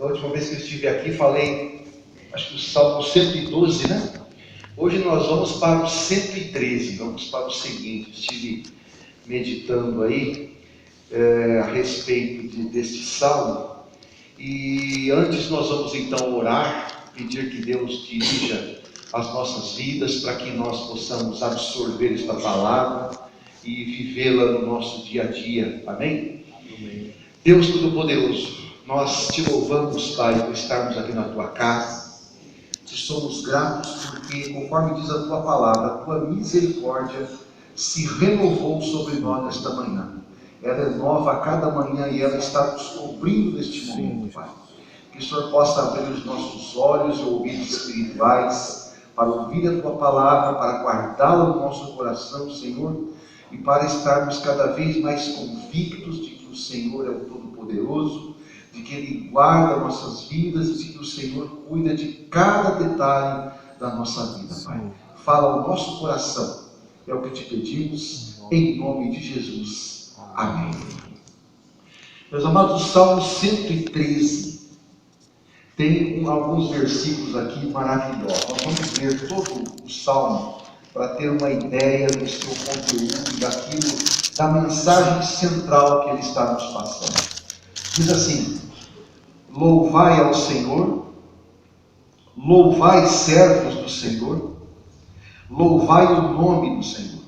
Da última vez que eu estive aqui, falei, acho que o Salmo 112, né? Hoje nós vamos para o 113, vamos para o seguinte. Estive meditando aí a respeito deste Salmo. E antes nós vamos então orar, pedir que Deus dirija as nossas vidas para que nós possamos absorver esta palavra e vivê-la no nosso dia a dia. Amém? Amém. Deus Todo-Poderoso, nós te louvamos, Pai, por estarmos aqui na tua casa. Te somos gratos porque, conforme diz a tua palavra, a tua misericórdia se renovou sobre nós nesta manhã. Ela é nova a cada manhã e ela está nos cobrindo neste momento, Pai. Que o Senhor possa abrir os nossos olhos e ouvidos espirituais para ouvir a tua palavra, para guardá-la no nosso coração, Senhor, e para estarmos cada vez mais convictos de que o Senhor é o Todo-Poderoso, de que Ele guarda nossas vidas e de que o Senhor cuida de cada detalhe da nossa vida, Pai. Fala ao nosso coração, é o que te pedimos, em nome de Jesus. Amém. Meus amados, o Salmo 113 tem alguns versículos aqui maravilhosos. Nós vamos ler todo o Salmo para ter uma ideia do seu conteúdo, da mensagem central que ele está nos passando. Diz assim: louvai ao Senhor, louvai servos do Senhor, louvai o nome do Senhor.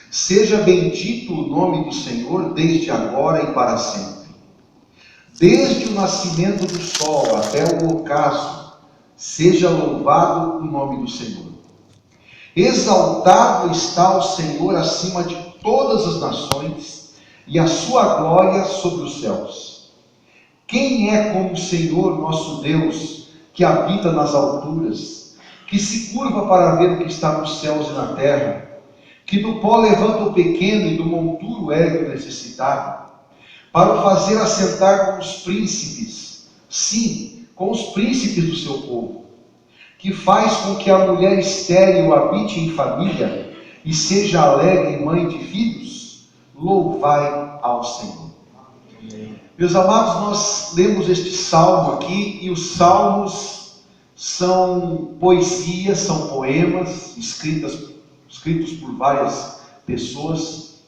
Seja bendito o nome do Senhor desde agora e para sempre. Desde o nascimento do sol até o ocaso, seja louvado o nome do Senhor. Exaltado está o Senhor acima de todas as nações, e a sua glória sobre os céus. Quem é como o Senhor nosso Deus, que habita nas alturas, que se curva para ver o que está nos céus e na terra, que do pó levanta o pequeno e do monturo ergue o necessitado, para o fazer assentar com os príncipes, sim, com os príncipes do seu povo, que faz com que a mulher estéril habite em família e seja alegre mãe de filhos, louvai ao Senhor. Amém. Meus amados, nós lemos este salmo aqui, e os salmos são poesias, são poemas escritos por várias pessoas,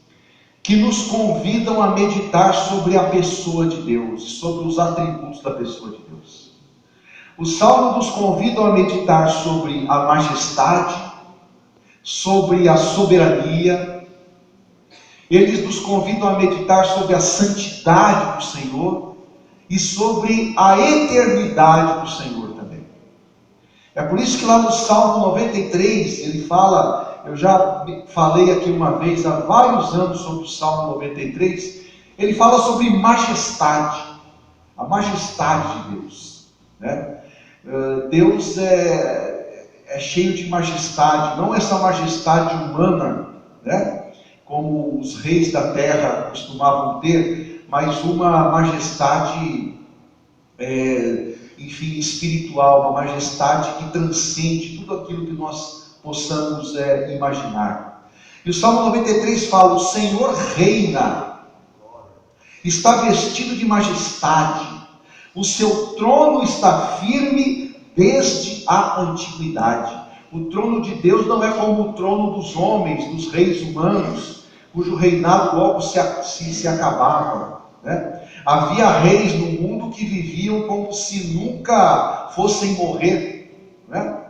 que nos convidam a meditar sobre a pessoa de Deus, sobre os atributos da pessoa de Deus. Os salmos nos convidam a meditar sobre a majestade, sobre a soberania. Eles nos convidam a meditar sobre a santidade do Senhor e sobre a eternidade do Senhor também. É por isso que lá no Salmo 93 ele fala, eu já falei aqui uma vez há vários anos sobre o Salmo 93, ele fala sobre majestade, a majestade de Deus, né? Deus é cheio de majestade, não essa majestade humana, né? Como os reis da terra costumavam ter, mas uma majestade, espiritual, uma majestade que transcende tudo aquilo que nós possamos imaginar. E o Salmo 93 fala: o Senhor reina, está vestido de majestade, o seu trono está firme desde a antiguidade. O trono de Deus não é como o trono dos homens, dos reis humanos, cujo reinado logo se acabava, né? Havia reis no mundo que viviam como se nunca fossem morrer, né?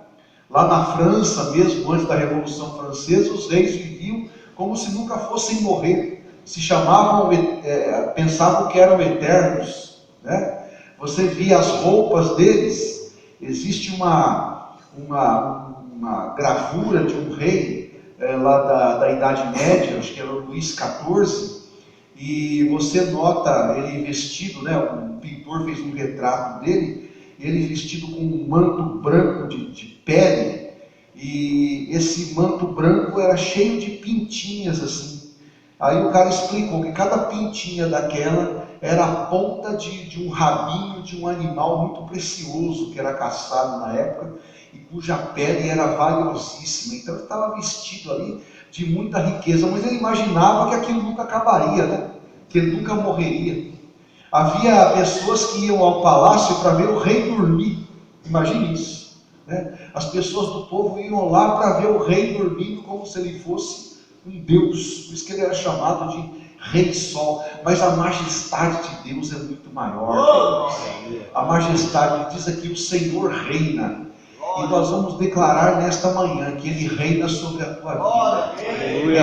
Lá na França mesmo, antes da Revolução Francesa, os reis viviam como se nunca fossem morrer. Se chamavam, pensavam que eram eternos, né? Você via as roupas deles. Existe uma gravura de um rei lá da Idade Média, acho que era o Luís XIV, e você nota ele vestido, né? O pintor fez um retrato dele, ele vestido com um manto branco de pele, e esse manto branco era cheio de pintinhas assim. Aí o cara explicou que cada pintinha daquela era a ponta de um rabinho de um animal muito precioso que era caçado na época e cuja pele era valiosíssima. Então ele estava vestido ali de muita riqueza, mas ele imaginava que aquilo nunca acabaria, né? Que ele nunca morreria. Havia pessoas que iam ao palácio para ver o rei dormir. Imagine isso, né? As pessoas do povo iam lá para ver o rei dormindo como se ele fosse um Deus. Por isso que ele era chamado de Rei Sol. Mas a majestade de Deus é muito maior. A majestade, diz aqui, o Senhor reina. E nós vamos declarar nesta manhã que Ele reina sobre a tua vida.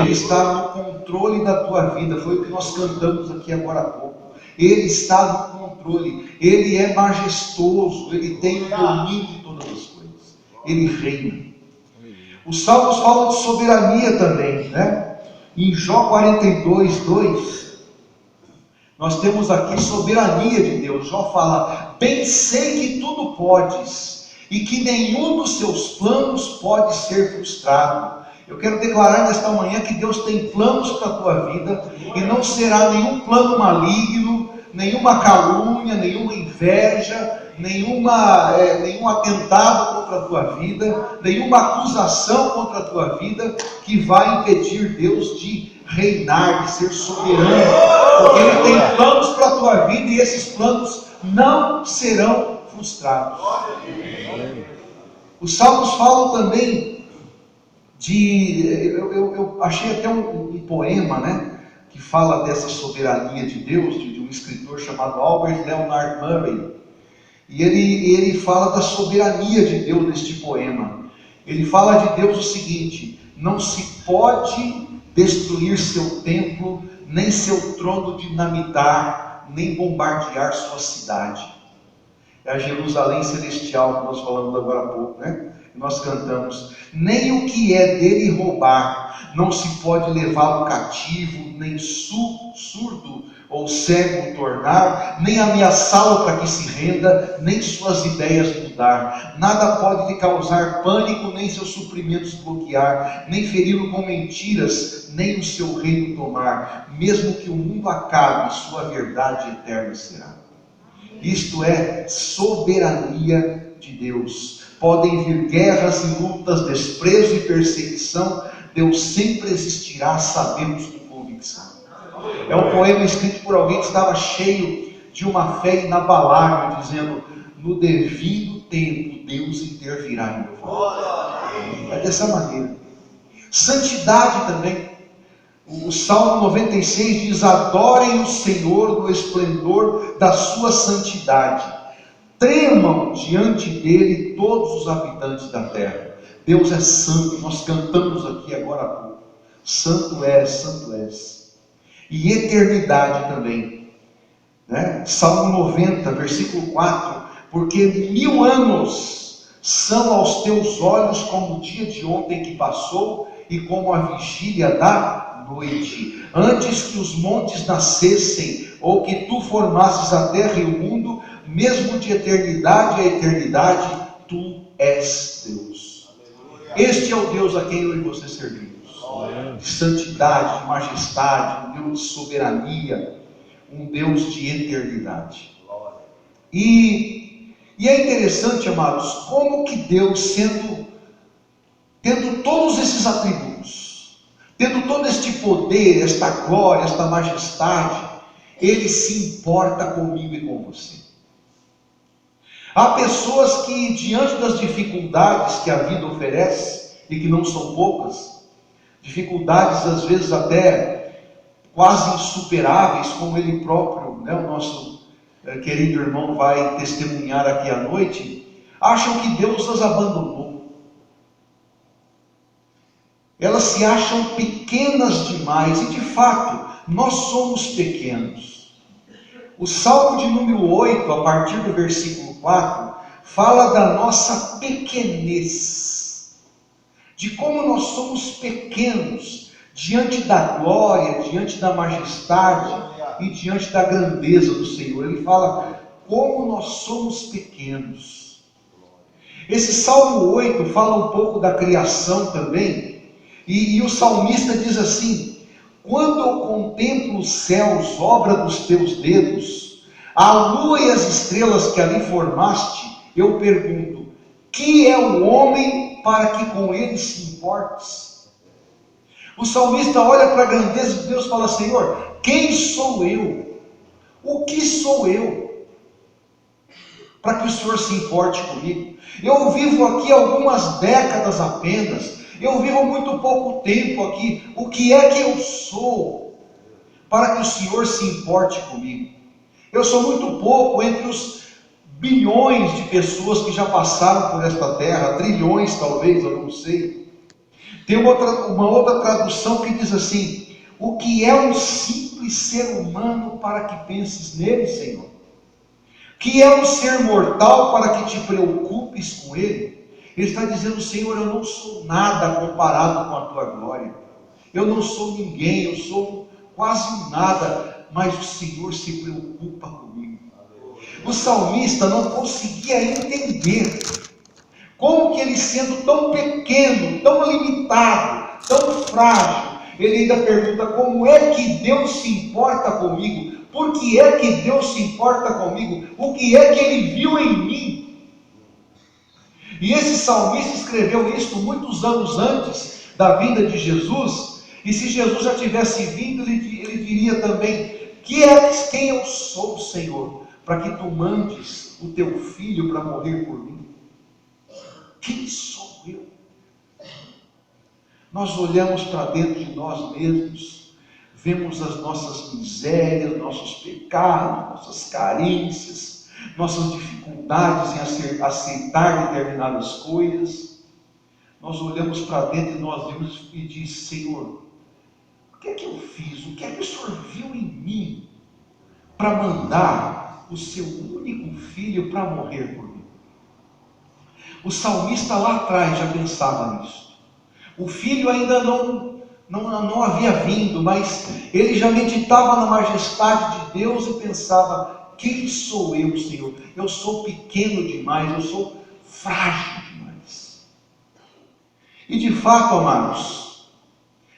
Ele está no controle da tua vida. Foi o que nós cantamos aqui agora há pouco. Ele está no controle. Ele é majestoso. Ele tem o domínio de todas as coisas. Ele reina. Os salmos falam de soberania também, né? Em Jó 42, 2, nós temos aqui soberania de Deus. Jó fala: bem sei que tudo podes, e que nenhum dos seus planos pode ser frustrado. Eu quero declarar nesta manhã que Deus tem planos para a tua vida, e não será nenhum plano maligno, nenhuma calúnia, nenhuma inveja, nenhum atentado contra a tua vida, nenhuma acusação contra a tua vida, que vai impedir Deus de reinar, de ser soberano, porque Ele tem planos para a tua vida, e esses planos não serão frustrados. Os salmos falam também eu achei até um poema, né, que fala dessa soberania de Deus, de um escritor chamado Albert Leonard Murray, e ele fala da soberania de Deus neste poema. Ele fala de Deus o seguinte: não se pode destruir seu templo, nem seu trono dinamitar, nem bombardear sua cidade. É a Jerusalém celestial que nós falamos agora há pouco, né? Nós cantamos: nem o que é dele roubar, não se pode levá-lo cativo, nem surdo ou cego tornar, nem ameaçá-lo para que se renda, nem suas ideias mudar. Nada pode lhe causar pânico, nem seus suprimentos bloquear, nem feri-lo com mentiras, nem o seu reino tomar. Mesmo que o mundo acabe, sua verdade eterna será. Isto é soberania de Deus. Podem vir guerras e lutas, desprezo e perseguição, Deus sempre existirá, sabemos com convicção. É um poema escrito por alguém que estava cheio de uma fé inabalável, dizendo: no devido tempo Deus intervirá em meu favor. É dessa maneira. Santidade também. O Salmo 96 diz: adorem o Senhor no esplendor da sua santidade, tremam diante dele todos os habitantes da terra. Deus é santo. Nós cantamos aqui agora há pouco: santo és, santo és. E eternidade também, né? Salmo 90, versículo 4: porque 1000 anos são aos teus olhos como o dia de ontem que passou, e como a vigília da noite, antes que os montes nascessem, ou que tu formasses a terra e o mundo, mesmo de eternidade a eternidade, tu és Deus. Este é o Deus a quem eu e você servimos, de santidade, de majestade, um Deus de soberania, um Deus de eternidade. E é interessante, amados, como que Deus, tendo todos esses atributos, tendo todo este poder, esta glória, esta majestade, Ele se importa comigo e com você. Há pessoas que, diante das dificuldades que a vida oferece, e que não são poucas, dificuldades às vezes até quase insuperáveis, como ele próprio, né, o nosso querido irmão vai testemunhar aqui à noite, acham que Deus as abandonou. Elas se acham pequenas demais, e de fato, nós somos pequenos. O Salmo de número 8, a partir do versículo 4, fala da nossa pequenez, de como nós somos pequenos diante da glória, diante da majestade e diante da grandeza do Senhor. Ele fala como nós somos pequenos. Esse Salmo 8 fala um pouco da criação também. E o salmista diz assim: quando eu contemplo os céus, obra dos teus dedos, a lua e as estrelas que ali formaste, eu pergunto: que é o homem para que com ele se importes? O salmista olha para a grandeza de Deus e fala: Senhor, quem sou eu O que sou eu para que o Senhor se importe comigo? Eu vivo aqui algumas décadas apenas, eu vivo muito pouco tempo aqui. O que é que eu sou para que o Senhor se importe comigo? Eu sou muito pouco entre os bilhões de pessoas que já passaram por esta terra, trilhões talvez, eu não sei. Tem uma outra tradução que diz assim: o que é um simples ser humano para que penses nele, Senhor? Que é um ser mortal para que te preocupes com ele? Ele está dizendo: Senhor, eu não sou nada comparado com a tua glória. Eu não sou ninguém, eu sou quase um nada, mas o Senhor se preocupa comigo. O salmista não conseguia entender como que ele, sendo tão pequeno, tão limitado, tão frágil, ele ainda pergunta: como é que Deus se importa comigo? Por que é que Deus se importa comigo? O que é que Ele viu em mim? E esse salmista escreveu isso muitos anos antes da vinda de Jesus. E se Jesus já tivesse vindo, ele diria também: quem eu sou, Senhor, para que tu mandes o teu filho para morrer por mim? Quem sou eu? Nós olhamos para dentro de nós mesmos, vemos as nossas misérias, nossos pecados, nossas carências, nossas dificuldades em aceitar determinadas coisas. Nós olhamos para dentro e nós vemos e diz: Senhor, o que é que eu fiz? O que é que o Senhor viu em mim para mandar o seu único filho para morrer por mim? O salmista lá atrás já pensava nisso. O filho ainda não havia vindo, mas ele já meditava na majestade de Deus e pensava: quem sou eu, Senhor? Eu sou pequeno demais, eu sou frágil demais. E de fato, amados,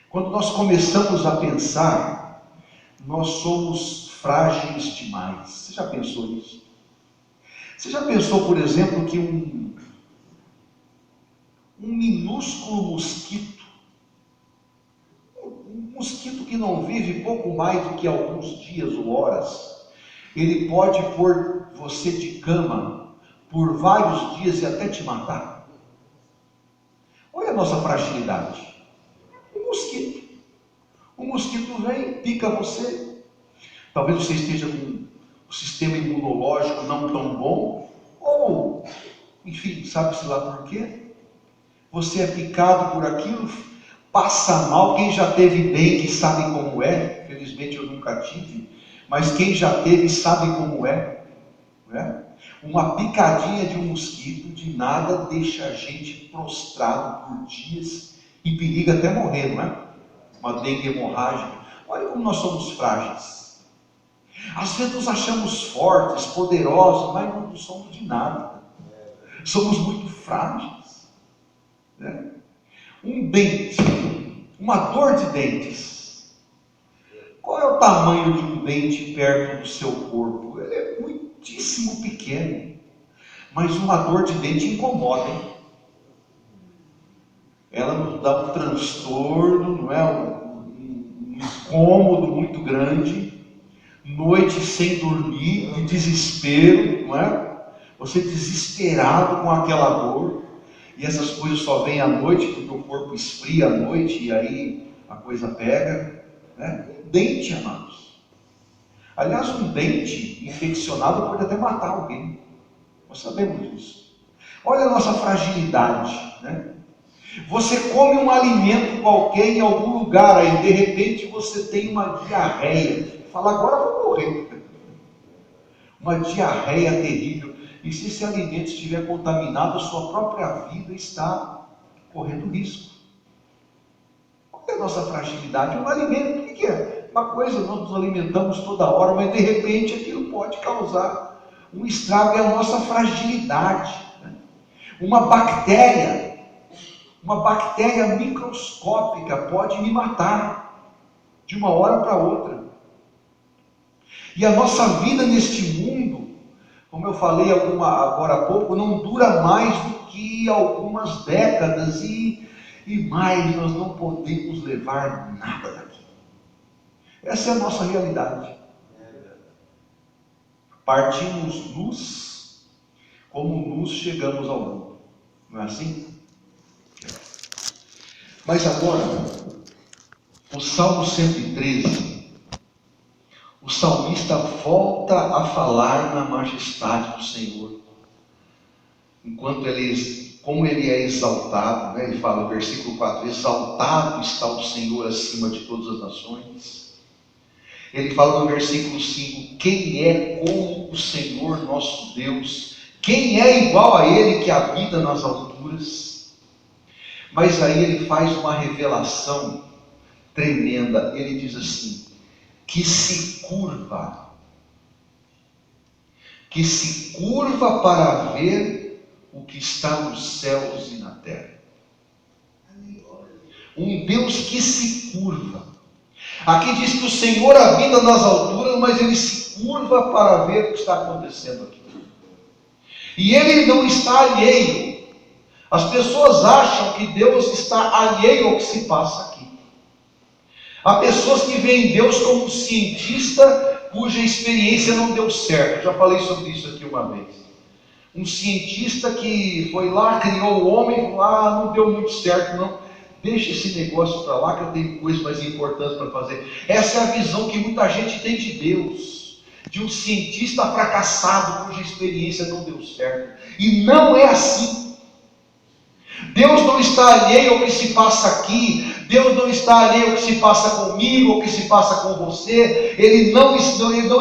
quando nós começamos a pensar, nós somos frágeis demais. Você já pensou nisso? Você já pensou, por exemplo, que um minúsculo mosquito, um mosquito que não vive pouco mais do que alguns dias ou horas, ele pode pôr você de cama por vários dias e até te matar? Olha a nossa fragilidade. Um mosquito vem, pica você. Talvez você esteja com o sistema imunológico não tão bom, ou, enfim, sabe-se lá por quê? Você é picado por aquilo, passa mal. Quem já teve dengue sabe como é. Felizmente eu nunca tive, mas quem já teve sabe como é, não é? Uma picadinha de um mosquito de nada deixa a gente prostrado por dias e periga até morrer, não é? Uma dengue hemorrágica. Olha como nós somos frágeis. Às vezes nos achamos fortes, poderosos, mas não somos de nada. Somos muito frágeis. Um dente, uma dor de dentes. Qual é o tamanho de um dente perto do seu corpo? Ele é muitíssimo pequeno, mas uma dor de dente incomoda, hein? Ela nos dá um transtorno, não é? Um incômodo muito grande, noite sem dormir, de desespero, não é? Você desesperado com aquela dor. E essas coisas só vêm à noite, porque o corpo esfria à noite e aí a coisa pega, né? Dente, amados. Aliás, um dente infeccionado pode até matar alguém. Nós sabemos disso. Olha a nossa fragilidade, né? Você come um alimento qualquer em algum lugar, aí de repente você tem uma diarreia. Fala: agora eu vou morrer. Uma diarreia terrível. E se esse alimento estiver contaminado, a sua própria vida está correndo risco. Qual é a nossa fragilidade? Um alimento, o que é? Uma coisa, nós nos alimentamos toda hora, mas de repente aquilo pode causar um estrago. É a nossa fragilidade, né? Uma bactéria microscópica pode me matar de uma hora para outra. E a nossa vida neste mundo, como eu falei agora há pouco, não dura mais do que algumas décadas e mais nós não podemos levar nada daqui. Essa é a nossa realidade. Partimos nus, como nus chegamos ao mundo. Não é assim? Mas agora, o Salmo 113, o salmista volta a falar na majestade do Senhor. Enquanto como ele é exaltado, né? Ele fala no versículo 4, exaltado está o Senhor acima de todas as nações. Ele fala no versículo 5, quem é como o Senhor nosso Deus? Quem é igual a Ele que habita nas alturas? Mas aí ele faz uma revelação tremenda. Ele diz assim, que se curva para ver o que está nos céus e na terra. Um Deus que se curva. Aqui diz que o Senhor habita nas alturas, mas ele se curva para ver o que está acontecendo aqui. E ele não está alheio. As pessoas acham que Deus está alheio ao que se passa aqui. Há pessoas que veem Deus como um cientista cuja experiência não deu certo. Eu já falei sobre isso aqui uma vez. Um cientista que foi lá, criou o homem, falou, não deu muito certo não. Deixa esse negócio para lá que eu tenho coisas mais importantes para fazer. Essa é a visão que muita gente tem de Deus. De um cientista fracassado cuja experiência não deu certo. E não é assim. Deus não está alheio ao que se passa aqui. Deus não está alheio ao que se passa comigo, ao que se passa com você. Ele não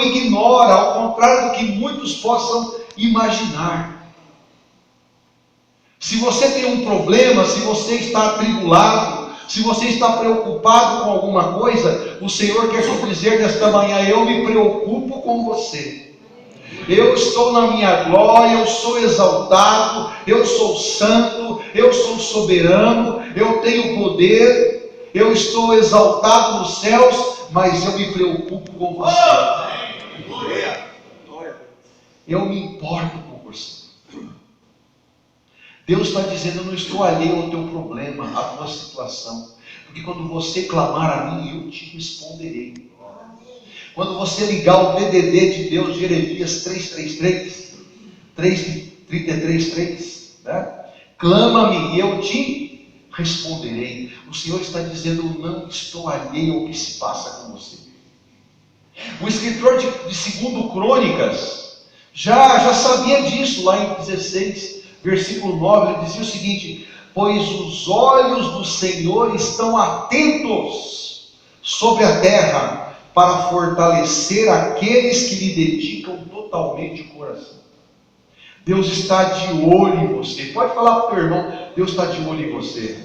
ignora, ao contrário do que muitos possam imaginar. Se você tem um problema, se você está atribulado, se você está preocupado com alguma coisa, o Senhor quer te dizer nesta manhã, eu me preocupo com você. Eu estou na minha glória, eu sou exaltado, eu sou santo, eu sou soberano, eu tenho poder, eu estou exaltado nos céus, mas eu me preocupo com você. Eu me importo com você. Deus está dizendo, eu não estou alheio ao teu problema, à tua situação, porque quando você clamar a mim, eu te responderei. Quando você ligar o DDD de Deus, Jeremias 33:3, né? Clama-me e eu te responderei. O Senhor está dizendo, eu não estou alheio ao que se passa com você. O escritor de 2 Crônicas já sabia disso, lá em 16, versículo 9, ele dizia o seguinte, pois os olhos do Senhor estão atentos sobre a terra, para fortalecer aqueles que lhe dedicam totalmente o coração. Deus está de olho em você. Pode falar para o teu irmão, Deus está de olho em você.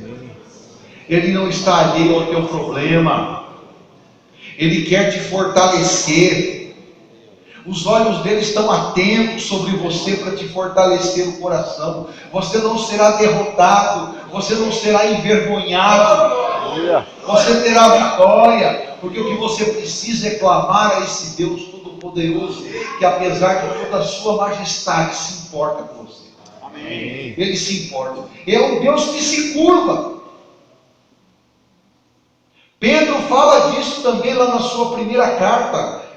Ele não está alheio ao teu problema. Ele quer te fortalecer. Os olhos dele estão atentos sobre você para te fortalecer o coração. Você não será derrotado. Você não será envergonhado. Você terá vitória. Porque o que você precisa é clamar a esse Deus Todo-Poderoso, que apesar de toda a sua majestade, se importa com você. Amém. Ele se importa. É um Deus que se curva. Pedro fala disso também lá na sua primeira carta,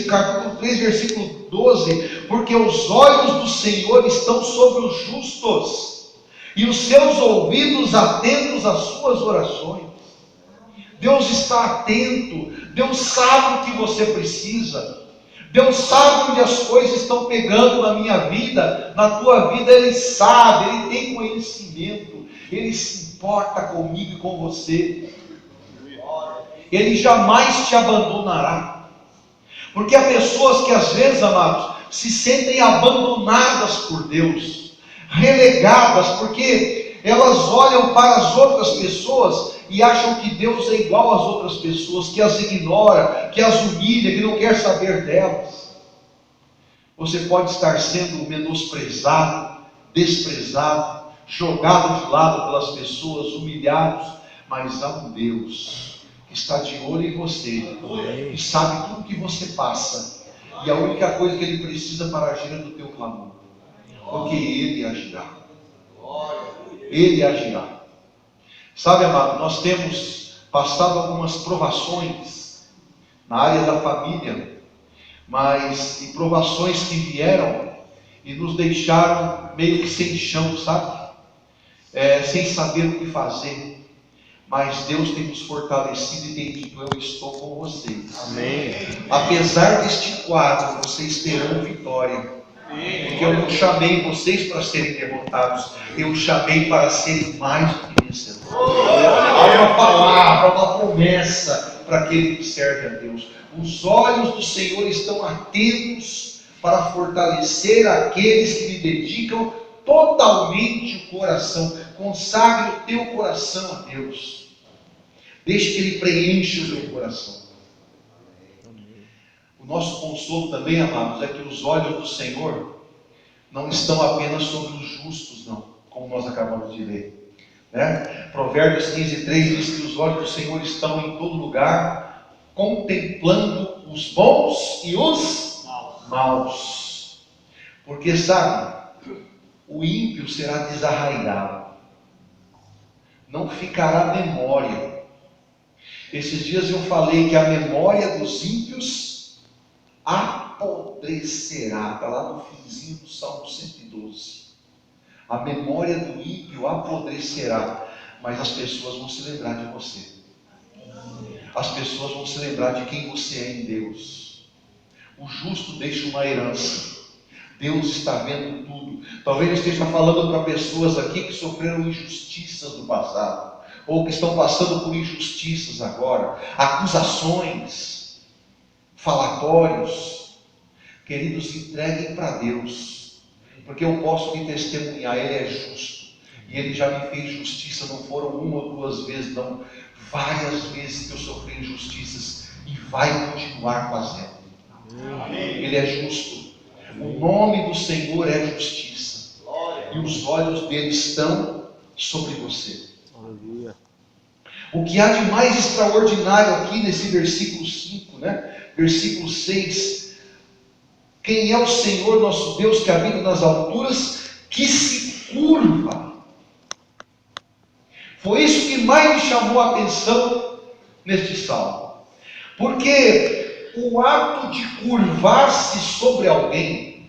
capítulo 3, versículo 12, porque os olhos do Senhor estão sobre os justos, e os seus ouvidos atentos às suas orações. Deus está atento, Deus sabe o que você precisa, Deus sabe onde as coisas estão pegando na minha vida, na tua vida, Ele sabe, Ele tem conhecimento, Ele se importa comigo e com você, Ele jamais te abandonará, porque há pessoas que às vezes, amados, se sentem abandonadas por Deus, relegadas, porque elas olham para as outras pessoas e acham que Deus é igual às outras pessoas, que as ignora, que as humilha, que não quer saber delas. Você pode estar sendo menosprezado, desprezado, jogado de lado pelas pessoas, humilhados, mas há um Deus que está de olho em você, que sabe tudo que você passa, e a única coisa que Ele precisa para agir é do teu clamor, porque Ele agirá. Ele agirá. Sabe, amado, nós temos passado algumas provações na área da família, mas e provações que vieram e nos deixaram meio que sem chão, sabe? Sem saber o que fazer. Mas Deus tem nos fortalecido e tem dito: eu estou com vocês. Amém. Apesar deste quadro, vocês terão vitória. Porque eu não chamei vocês para serem derrotados, eu chamei para serem mais do que vencedores. Há uma palavra, uma promessa para aquele que serve a Deus. Os olhos do Senhor estão atentos para fortalecer aqueles que lhe dedicam totalmente o coração. Consagre o teu coração a Deus. Deixe que Ele preencha o teu coração. O nosso consolo também, amados, é que os olhos do Senhor não estão apenas sobre os justos, não, como nós acabamos de ler, né? Provérbios 15:3 diz que os olhos do Senhor estão em todo lugar, contemplando os bons e os maus. Porque, sabe, o ímpio será desarraigado, não ficará memória. Esses dias eu falei que a memória dos ímpios apodrecerá. Está lá no finzinho do Salmo 112. A memória do ímpio apodrecerá, mas as pessoas vão se lembrar de você. As pessoas vão se lembrar de quem você é em Deus. O justo deixa uma herança. Deus está vendo tudo. Talvez eu esteja falando para pessoas aqui que sofreram injustiças no passado, ou que estão passando por injustiças agora, acusações, falatórios. Queridos, entreguem para Deus, porque eu posso me testemunhar. Ele é justo, e Ele já me fez justiça. Não foram uma ou duas vezes, não, várias vezes que eu sofri injustiças, e vai continuar fazendo. Ele é justo. O nome do Senhor é justiça, e os olhos dele estão sobre você. O que há de mais extraordinário aqui nesse versículo 5, né? Versículo 6: quem é o Senhor nosso Deus que habita nas alturas, que se curva. Foi isso que mais me chamou a atenção neste salmo, porque o ato de curvar-se sobre alguém,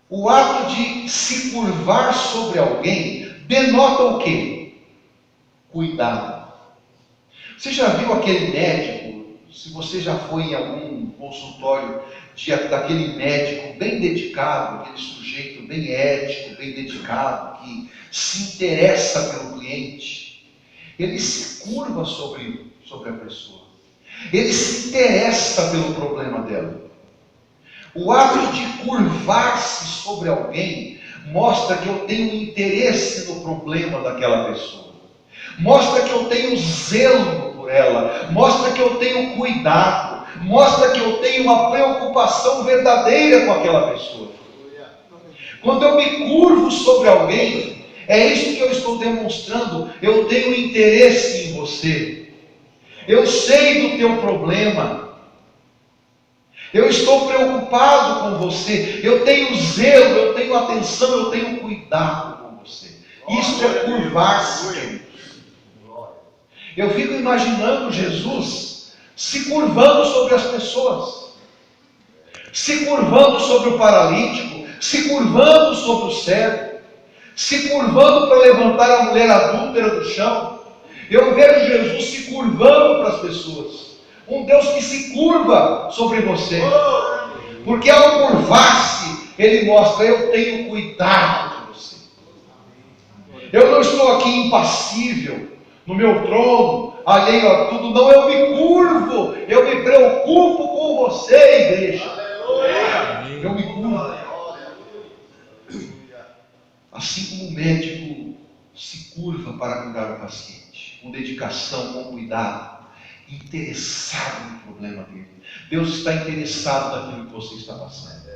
o ato de se curvar sobre alguém, denota o quê? Cuidado. Você já viu aquele médico, se você já foi em algum consultório daquele médico bem dedicado, aquele sujeito bem ético, bem dedicado, que se interessa pelo cliente, ele se curva sobre a pessoa, ele se interessa pelo problema dela. O ato de curvar-se sobre alguém mostra que eu tenho interesse no problema daquela pessoa, mostra que eu tenho zelo por ela, mostra que eu tenho cuidado, mostra que eu tenho uma preocupação verdadeira com aquela pessoa. Quando eu me curvo sobre alguém, é isso que eu estou demonstrando. Eu tenho interesse em você, eu sei do teu problema, eu estou preocupado com você, eu tenho zelo, eu tenho atenção, eu tenho cuidado com você. Isso é curvar-se. Eu fico imaginando Jesus se curvando sobre as pessoas, se curvando sobre o paralítico, se curvando sobre o cego, se curvando para levantar a mulher adúltera do chão. Eu vejo Jesus se curvando para as pessoas. Um Deus que se curva sobre você, porque ao curvar-se, Ele mostra: eu tenho cuidado de você. Eu não estou aqui impassível no meu trono, alheio a tudo. Não, eu me curvo, eu me preocupo com você, igreja. Eu me curvo. Assim como o médico se curva para cuidar do paciente, com dedicação, com cuidado, interessado no problema dele. Deus está interessado naquilo que você está passando,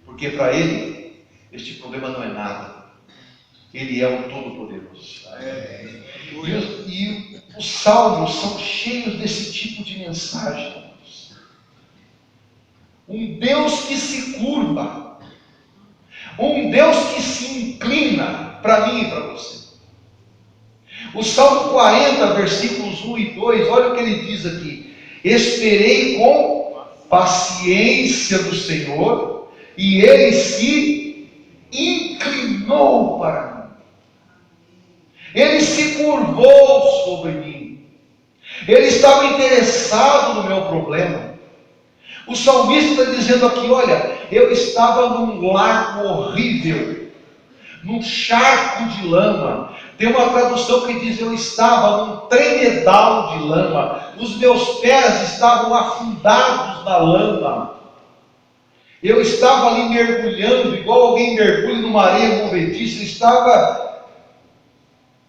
porque para Ele este problema não é nada. Ele é o Todo-Poderoso. E os salmos são cheios desse tipo de mensagem. Um Deus que se curva, um Deus que se inclina para mim e para você. O Salmo 40, versículos 1 e 2, olha o que ele diz aqui: Esperei com paciência do Senhor, e Ele se inclinou para mim. Ele se curvou sobre mim. Ele estava interessado no meu problema. O salmista está dizendo aqui, olha, eu estava num lago horrível, num charco de lama. Tem uma tradução que diz, eu estava num tremedal de lama. Os meus pés estavam afundados na lama. Eu estava ali mergulhando, igual alguém mergulha numa areia movediça. Eu estava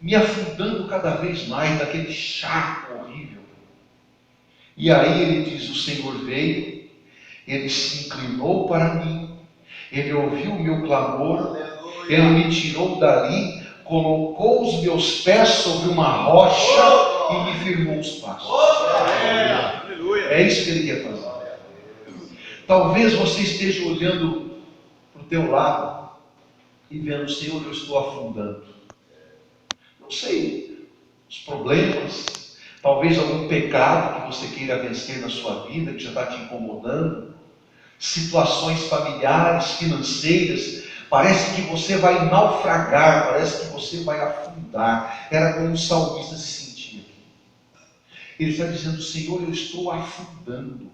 me afundando cada vez mais naquele charco horrível. E aí ele diz, o Senhor veio, Ele se inclinou para mim, Ele ouviu o meu clamor, Ele me tirou dali, colocou os meus pés sobre uma rocha e me firmou os passos. É isso que Ele quer fazer. Talvez você esteja olhando para o teu lado e vendo, Senhor, eu estou afundando. Não sei, os problemas, talvez algum pecado que você queira vencer na sua vida, que já está te incomodando, situações familiares, financeiras, parece que você vai naufragar, parece que você vai afundar. Era como o salmista se sentia. Ele está dizendo, Senhor, eu estou afundando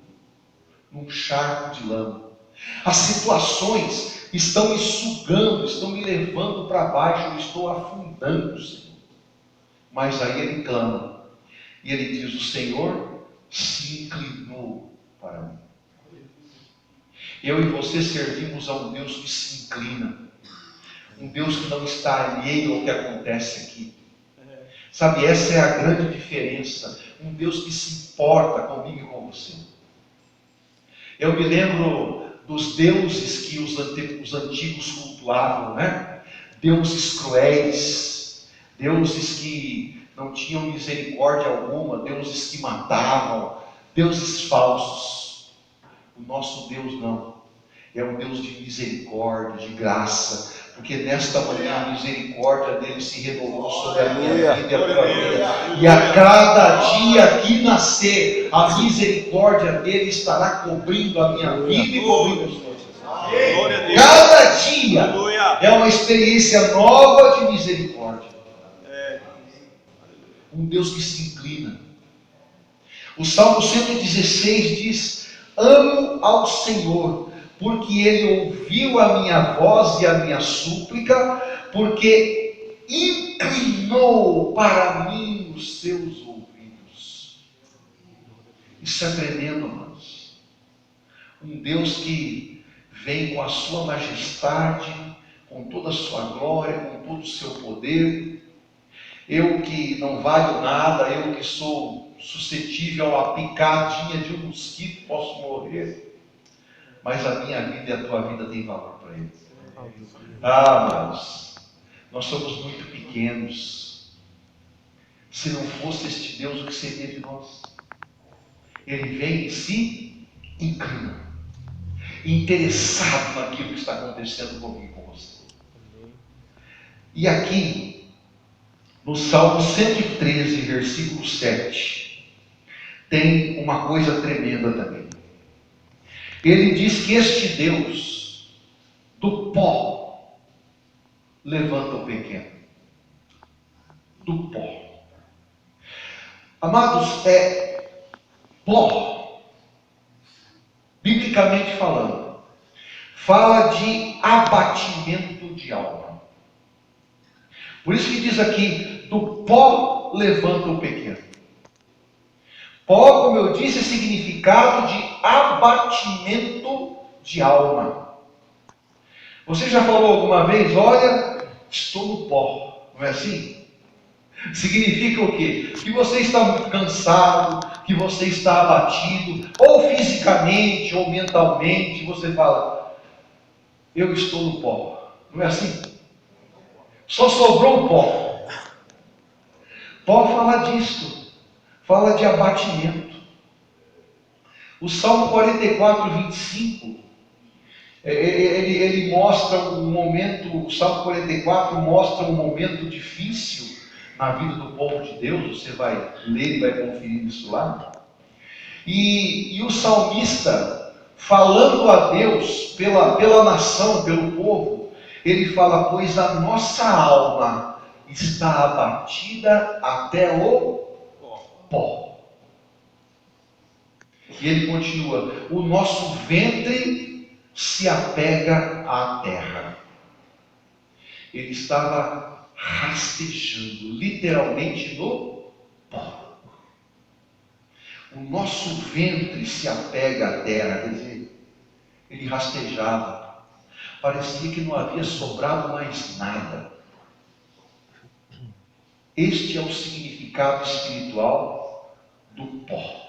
num charco de lama. As situações estão me sugando, estão me levando para baixo, eu estou afundando, Senhor. Mas aí ele clama, e ele diz, o Senhor se inclinou para mim. Eu e você servimos a um Deus que se inclina, um Deus que não está alheio ao que acontece aqui. Sabe, essa é a grande diferença, um Deus que se importa comigo e com você. Eu me lembro dos deuses que os antigos cultuavam, né? Deuses cruéis, deuses que não tinham misericórdia alguma, deuses que matavam, deuses falsos. O nosso Deus não, é um Deus de misericórdia, de graça, porque nesta manhã a misericórdia dele se renovou sobre a minha vida e a tua vida, e a cada dia que nascer, a misericórdia dele estará cobrindo a minha vida e cobrindo as tuas. Cada dia é uma experiência nova de misericórdia. Um Deus que se inclina. O Salmo 116 diz, amo ao Senhor, porque Ele ouviu a minha voz e a minha súplica, porque inclinou para mim os seus ouvidos. Isso é tremendo, amados. Um Deus que vem com a sua majestade, com toda a sua glória, com todo o seu poder. Eu que não valho nada, eu que sou suscetível a picadinha de um mosquito, posso morrer, mas a minha vida e a tua vida tem valor para Ele. Mas nós somos muito pequenos. Se não fosse este Deus, o que seria de nós? Ele vem e se inclina, interessado naquilo que está acontecendo comigo e com você. E aqui, no Salmo 113, versículo 7, tem uma coisa tremenda também. Ele diz que este Deus, do pó, levanta o pequeno. Do pó. Amados, pó, biblicamente falando, fala de abatimento de alma. Por isso que diz aqui, do pó levanta o pequeno. Pó, como eu disse, é significado de abatimento de alma. Você já falou alguma vez, olha, estou no pó, não é assim? Significa o quê? Que você está muito cansado, que você está abatido, ou fisicamente, ou mentalmente, você fala, eu estou no pó, não é assim? Só sobrou o pó. Pó fala disso, fala de abatimento. O Salmo 44, 25, ele mostra um momento, o Salmo 44 mostra um momento difícil na vida do povo de Deus. Você vai ler e vai conferir isso lá. E o salmista, falando a Deus pela nação, pelo povo, ele fala: pois a nossa alma está abatida até o pó. E ele continua: o nosso ventre se apega à terra. Ele estava rastejando, literalmente no pó. O nosso ventre se apega à terra, quer dizer, ele rastejava. Parecia que não havia sobrado mais nada. Este é o significado espiritual do pó.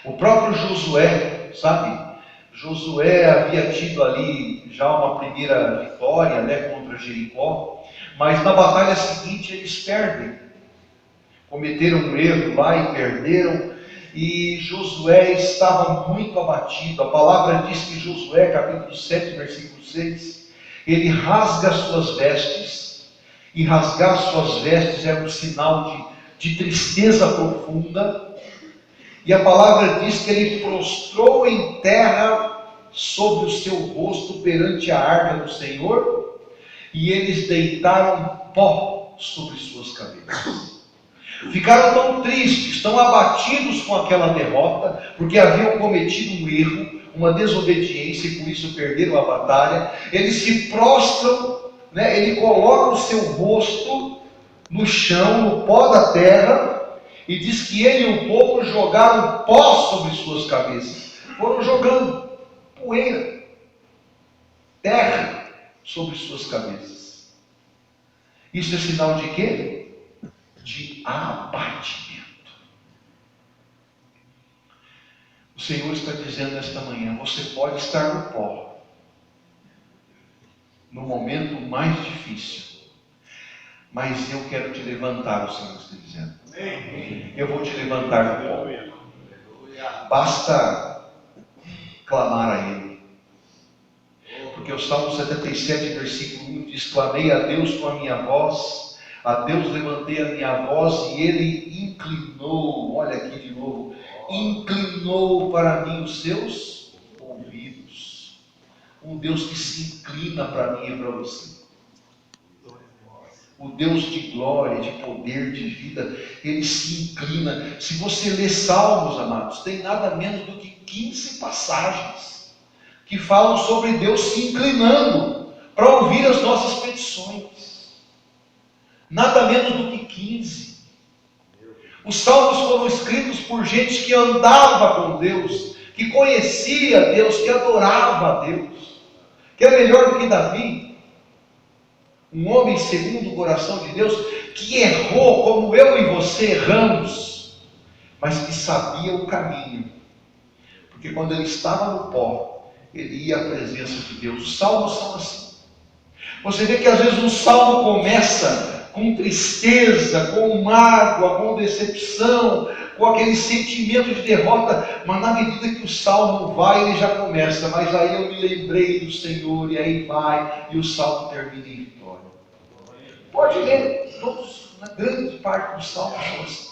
O próprio Josué, sabe? Josué havia tido ali já uma primeira vitória, contra Jericó, mas na batalha seguinte eles perdem. Cometeram um erro lá e perderam, e Josué estava muito abatido. A palavra diz que Josué, capítulo 7, versículo 6, ele rasga as suas vestes, e rasgar suas vestes era um sinal de tristeza profunda, e a palavra diz que ele prostrou em terra sobre o seu rosto perante a arca do Senhor, e eles deitaram pó sobre suas cabeças. Ficaram tão tristes, tão abatidos com aquela derrota, porque haviam cometido um erro, uma desobediência, e por isso perderam a batalha. Eles se prostram, ele coloca o seu rosto no chão, no pó da terra, e diz que ele e o povo jogaram pó sobre suas cabeças. Foram jogando poeira, terra sobre suas cabeças. Isso é sinal de quê? De abatimento. O Senhor está dizendo nesta manhã: você pode estar no pó, no momento mais difícil, mas eu quero te levantar. O Senhor está dizendo: eu vou te levantar do pó. Basta clamar a Ele. Porque o Salmo 77, versículo 1 diz: clamei a Deus com a minha voz, a Deus levantei a minha voz, e Ele inclinou, olha aqui de novo, inclinou para mim os seus ouvidos. Um Deus que se inclina para mim e para você. O Deus de glória, de poder, de vida, Ele se inclina. Se você ler Salmos, amados, tem nada menos do que 15 passagens que falam sobre Deus se inclinando para ouvir as nossas petições. Nada menos do que 15. Os salmos foram escritos por gente que andava com Deus, que conhecia Deus, que adorava a Deus. Que é melhor do que Davi, um homem segundo o coração de Deus, que errou como eu e você erramos, mas que sabia o caminho. Porque quando ele estava no pó, ele ia à presença de Deus. Os salmos são assim. Você vê que às vezes um salmo começa com tristeza, com mágoa, com decepção, com aquele sentimento de derrota, mas na medida que o salmo vai, ele já começa: mas aí eu me lembrei do Senhor, e aí vai, e o salmo termina em vitória. Pode ler, todos, na grande parte dos salmos são assim.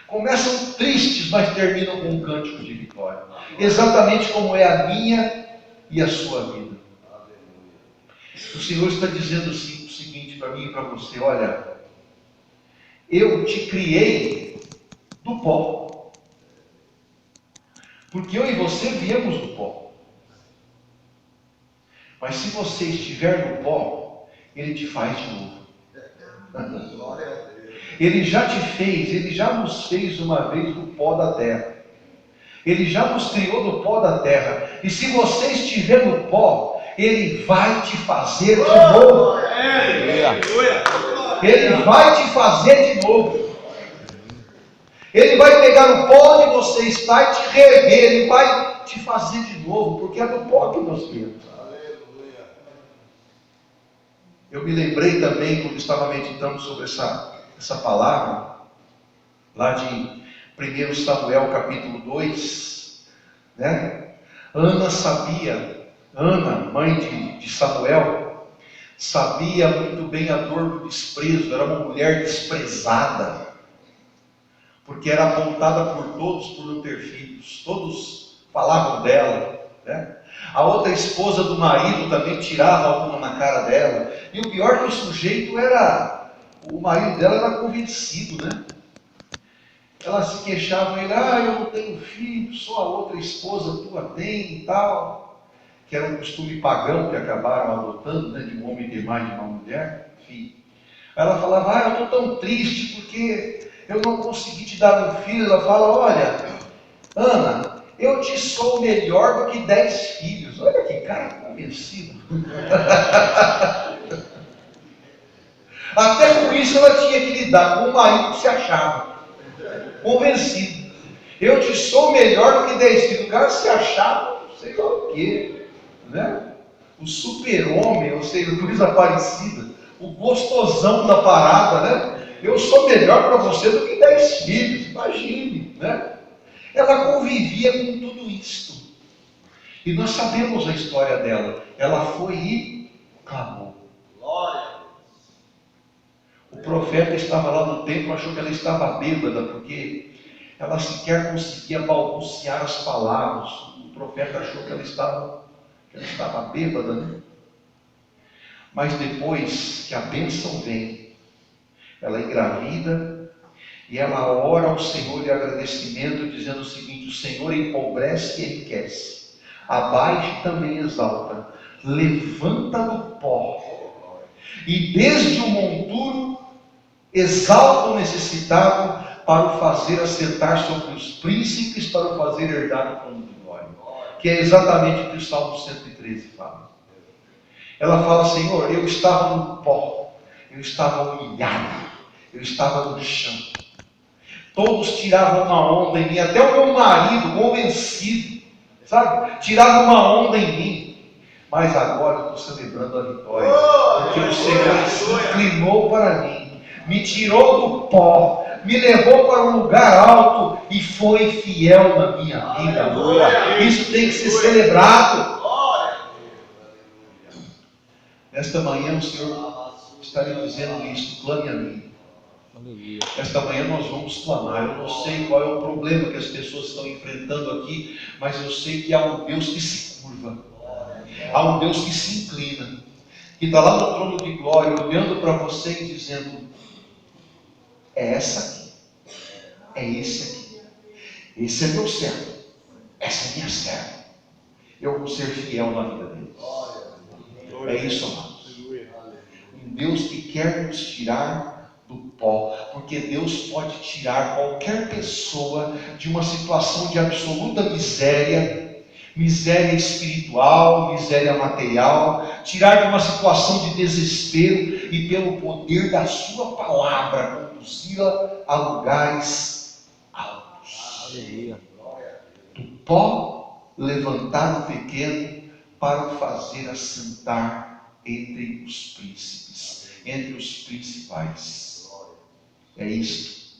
Começam tristes, mas terminam com um cântico de vitória. Exatamente como é a minha e a sua vida. O Senhor está dizendo assim, o seguinte para mim e para você: olha, eu te criei do pó, porque eu e você viemos do pó. Mas se você estiver no pó, Ele te faz de novo. Ele já te fez, Ele já nos fez uma vez do pó da terra. Ele já nos criou do pó da terra. E se você estiver no pó, Ele vai te fazer de novo. Ele vai te fazer de novo. Ele vai pegar o pó onde você está e te reerguer. Ele vai te fazer de novo, porque é do pó que nós viemos. Eu me lembrei também, quando estava meditando sobre essa palavra, lá de 1 Samuel capítulo 2, Ana, mãe de Samuel, sabia muito bem a dor do desprezo. Era uma mulher desprezada, porque era apontada por todos por não ter filhos. Todos falavam dela, né? A outra esposa do marido também tirava alguma na cara dela. E o pior é que o sujeito era, o marido dela era convencido, né? Ela se queixava, ele, eu não tenho filho, só a outra esposa tua tem e tal. Que era um costume pagão que acabaram adotando, né? De um homem ter mais de uma mulher, enfim. Aí ela falava, eu estou tão triste porque eu não consegui te dar um filho. Ela fala, olha, Ana, eu te sou melhor do que 10 filhos. Olha que cara convencido. Até com isso ela tinha que lidar com o marido que se achava convencido. Eu te sou melhor do que 10 filhos. O cara se achava, sei lá o quê, né? O super-homem, ou seja, coisa parecida, o gostosão da parada, né? Eu sou melhor para você do que 10 filhos, imagine, né? Ela convivia com tudo isto. E nós sabemos a história dela. Ela foi e clamou. Glória. O profeta estava lá no templo, achou que ela estava bêbada, porque ela sequer conseguia balbuciar as palavras. O profeta achou que ela estava bêbada, né? Mas depois que a bênção vem, ela engravida e ela ora ao Senhor de agradecimento, dizendo o seguinte: o Senhor empobrece e enriquece, abaixa e também exalta, levanta do pó, e desde o monturo exalta o necessitado, para o fazer assentar sobre os príncipes, para o fazer herdar o trono de glória. Que é exatamente o que o Salmo 113 fala. Ela fala: Senhor, eu estava no pó, eu estava humilhado, eu estava no chão. Todos tiravam uma onda em mim, até o meu marido, convencido, sabe? Tirava uma onda em mim. Mas agora eu estou celebrando a vitória, porque o Senhor se inclinou para mim, me tirou do pó, me levou para um lugar alto e foi fiel na minha vida. Isso tem que ser celebrado. Nesta manhã o Senhor está lhe dizendo isso: clame a mim. Esta manhã nós vamos clamar. Eu não sei qual é o problema que as pessoas estão enfrentando aqui, mas eu sei que há um Deus que se curva, há um Deus que se inclina, que está lá no trono de glória, olhando para você e dizendo: é essa aqui, é esse aqui, esse é meu servo, essa é minha serva, eu vou ser fiel na vida deles. É isso, amados. Um Deus que quer nos tirar do pó, porque Deus pode tirar qualquer pessoa de uma situação de absoluta miséria, miséria espiritual, miséria material, tirar de uma situação de desespero e, pelo poder da sua palavra, conduzi-la a lugares altos. Aleluia. Do pó levantar o pequeno para o fazer assentar entre os príncipes, entre os principais. É isto.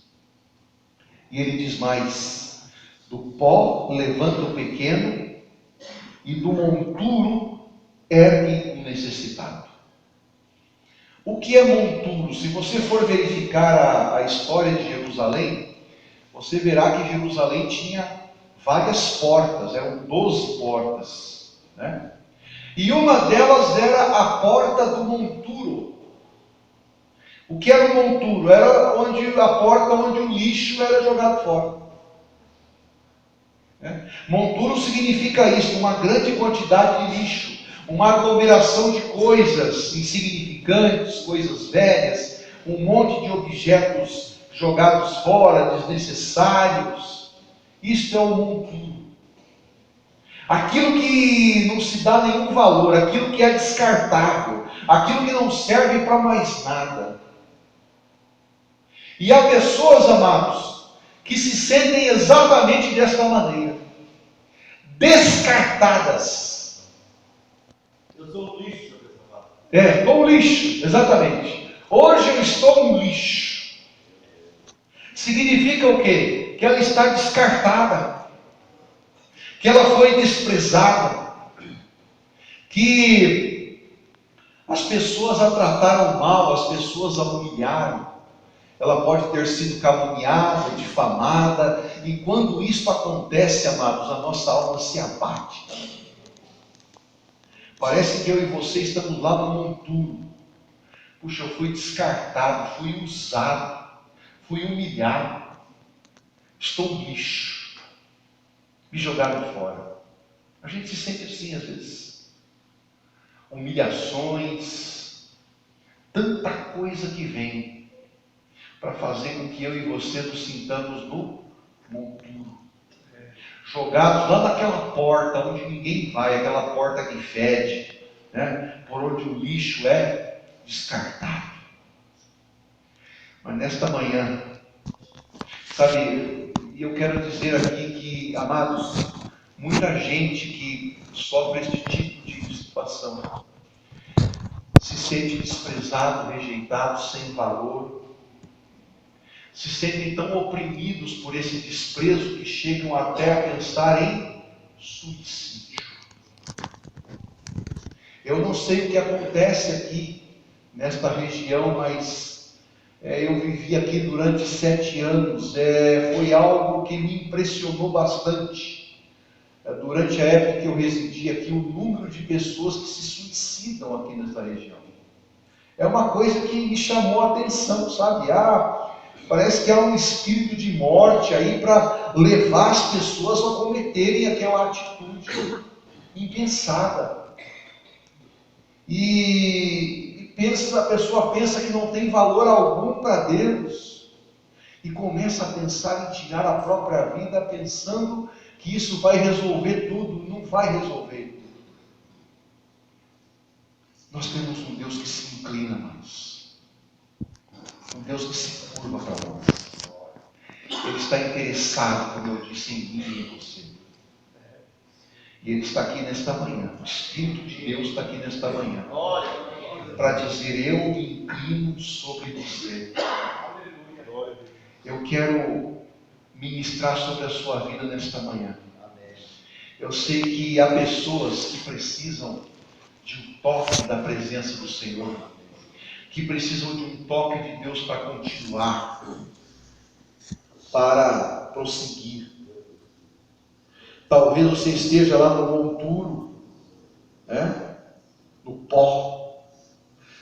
E ele diz mais: do pó levanta o pequeno e do monturo ergue o necessitado. O que é monturo? Se você for verificar a história de Jerusalém, você verá que Jerusalém tinha várias portas, eram 12 portas, né? E uma delas era a porta do monturo. O que era o monturo? Era a porta onde o lixo era jogado fora. Monturo significa isso: uma grande quantidade de lixo, uma aglomeração de coisas insignificantes, coisas velhas, um monte de objetos jogados fora, desnecessários. Isto é o monturo. Aquilo que não se dá nenhum valor, aquilo que é descartável, aquilo que não serve para mais nada. E há pessoas, amados, que se sentem exatamente desta maneira, descartadas. Eu sou um lixo. Estou um lixo, exatamente. Hoje eu estou um lixo. Significa o quê? Que ela está descartada, que ela foi desprezada, que as pessoas a trataram mal, as pessoas a humilharam, ela pode ter sido caluniada, difamada, e quando isso acontece, amados, a nossa alma se abate. Parece que eu e você estamos lá no monturo. Puxa, eu fui descartado, fui usado, fui humilhado, estou um lixo, me jogaram fora. A gente se sente assim às vezes. Humilhações, tanta coisa que vem para fazer com que eu e você nos sintamos no monturo, jogados lá naquela porta onde ninguém vai, aquela porta que fede, né? Por onde o lixo é descartado. Mas nesta manhã, sabe, eu quero dizer aqui que, amados, muita gente que sofre este tipo de situação se sente desprezado, rejeitado, sem valor, se sentem tão oprimidos por esse desprezo que chegam até a pensar em suicídio. Eu não sei o que acontece aqui nesta região, mas eu vivi aqui durante 7 anos. Foi algo que me impressionou bastante. Durante a época que eu residi aqui, o número de pessoas que se suicidam aqui nesta região. É uma coisa que me chamou a atenção, sabe? Parece que há um espírito de morte aí para levar as pessoas a cometerem aquela atitude impensada. E a pessoa pensa que não tem valor algum para Deus. E começa a pensar em tirar a própria vida, pensando que isso vai resolver tudo. Não vai resolver tudo. Nós temos um Deus que se inclina a nós. Um Deus que se curva para nós. Ele está interessado, como eu disse, em mim e em você. E Ele está aqui nesta manhã. O Espírito de Deus está aqui nesta manhã. Para dizer, eu me inclino sobre você. Eu quero ministrar sobre a sua vida nesta manhã. Eu sei que há pessoas que precisam de um toque da presença do Senhor, que precisam de um toque de Deus para continuar, para prosseguir. Talvez você esteja lá no monturo, né? No pó,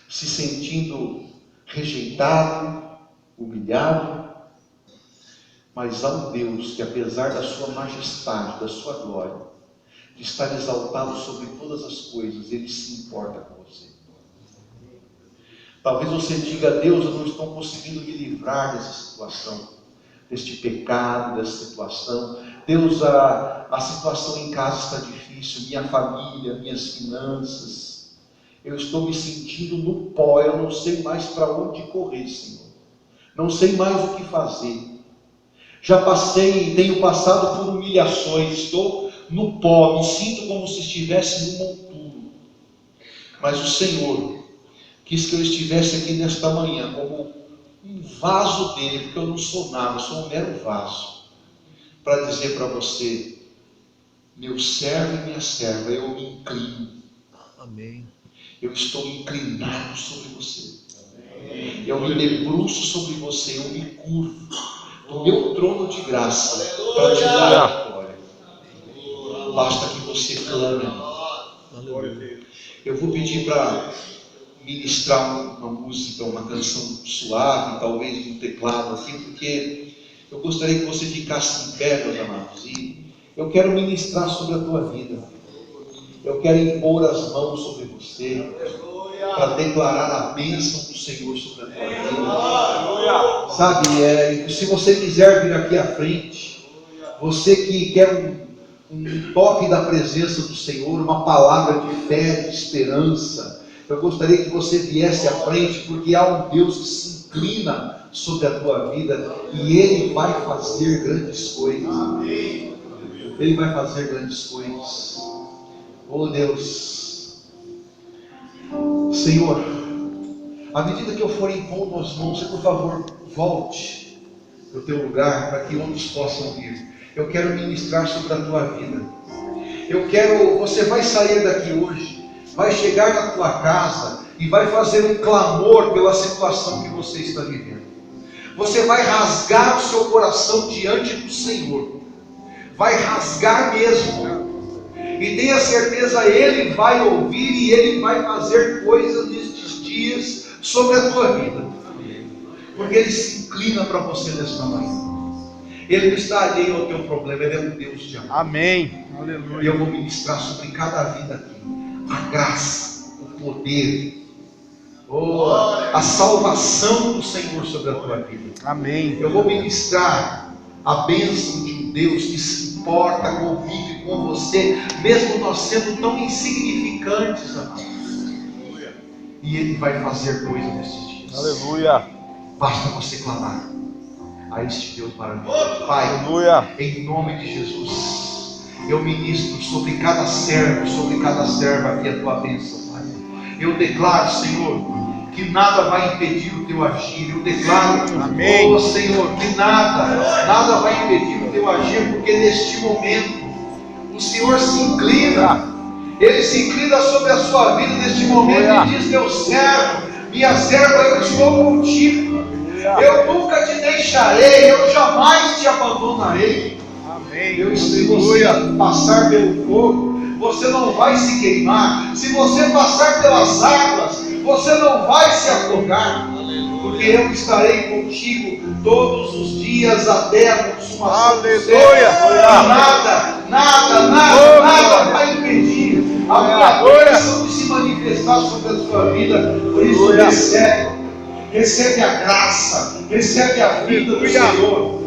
se sentindo rejeitado, humilhado, mas há um Deus que, apesar da sua majestade, da sua glória, de estar exaltado sobre todas as coisas, Ele se importa com você. Talvez você diga, Deus, eu não estou conseguindo me livrar dessa situação, deste pecado, dessa situação. Deus, a situação em casa está difícil, minha família, minhas finanças. Eu estou me sentindo no pó, eu não sei mais para onde correr, Senhor. Não sei mais o que fazer. Já passei e tenho passado por humilhações, estou no pó, me sinto como se estivesse no monturo. Mas o Senhor quis que eu estivesse aqui nesta manhã como um vaso dele, porque eu não sou nada, eu sou um mero vaso, para dizer para você, meu servo e minha serva, eu me inclino. Amém. Eu estou inclinado sobre você. Amém. Eu me debruço sobre você, eu me curvo do meu trono de graça para te dar a glória. Basta que você clame. Eu vou pedir para ministrar uma música, uma canção suave, talvez de um teclado aqui, porque eu gostaria que você ficasse em pé, meus amados, e eu quero ministrar sobre a tua vida. Eu quero impor as mãos sobre você para declarar a bênção do Senhor sobre a tua vida. Sabe, se você quiser vir aqui à frente, você que quer um toque da presença do Senhor, uma palavra de fé, de esperança, eu gostaria que você viesse à frente, porque há um Deus que se inclina sobre a tua vida e Ele vai fazer grandes coisas. Ele vai fazer grandes coisas. Oh Deus, Senhor, à medida que eu for impondo as mãos, por favor, volte para o teu lugar, para que outros possam vir. Eu quero ministrar sobre a tua vida. Você vai sair daqui hoje, vai chegar na tua casa e vai fazer um clamor pela situação que você está vivendo. Você vai rasgar o seu coração diante do Senhor. Vai rasgar mesmo. E tenha certeza, Ele vai ouvir e Ele vai fazer coisas nestes dias sobre a tua vida. Porque Ele se inclina para você nesta manhã. Ele não está alheio ao teu problema, Ele é um Deus de amor. Amém. Aleluia. E eu vou ministrar sobre cada vida aqui a graça, o poder, a salvação do Senhor sobre a tua vida. Amém. Eu vou ministrar a bênção de um Deus que se importa, convive com você, mesmo nós sendo tão insignificantes, amados. E Ele vai fazer coisas nesses dias. Aleluia. Basta você clamar a este Deus maravilhoso. Pai, Aleluia. em nome de Jesus, eu ministro sobre cada servo, sobre cada serva aqui a tua bênção, Pai. Eu declaro, Senhor, que nada vai impedir o teu agir. Eu declaro, Amém. oh Senhor, que nada vai impedir o teu agir, porque neste momento o Senhor se inclina. Ele se inclina sobre a sua vida neste momento e diz: meu servo, minha serva, eu estou contigo. Eu nunca te deixarei, eu jamais te abandonarei. Amém. Se você passar pelo fogo, você não vai se queimar. Se você passar pelas águas, você não vai se afogar. Porque eu estarei contigo todos os dias até a consumação do século. Nada vai impedir a minha bênção de se manifestar sobre a sua vida. Por isso, recebe a graça, recebe a vida do Senhor.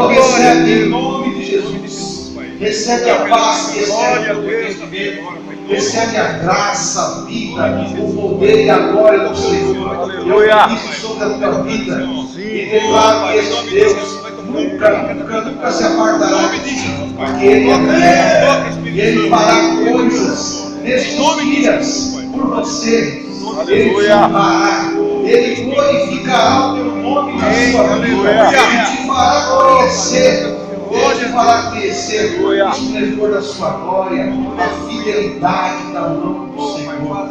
Recebe em nome de Jesus. Recebe a paz, recebe o entendimento. Recebe a graça, a vida, o poder e a glória do Senhor. Eu ministro sobre a tua vida e declaro que esse Deus nunca se apartará de ti, porque Ele é fiel e Ele fará coisas nestes dias por você. Ele te honrará, Ele glorificará o teu nome na sua vida, Ele te fará conhecer. Ele te fará conhecer o esplendor da sua glória, a fidelidade da mão do Senhor.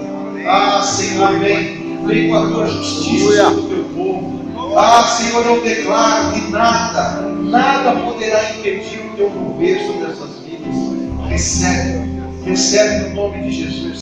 Ah, Senhor, vem com a tua justiça sobre o teu povo. Ah, Senhor, eu declaro que nada poderá impedir o teu mover sobre essas vidas. Recebe no nome de Jesus.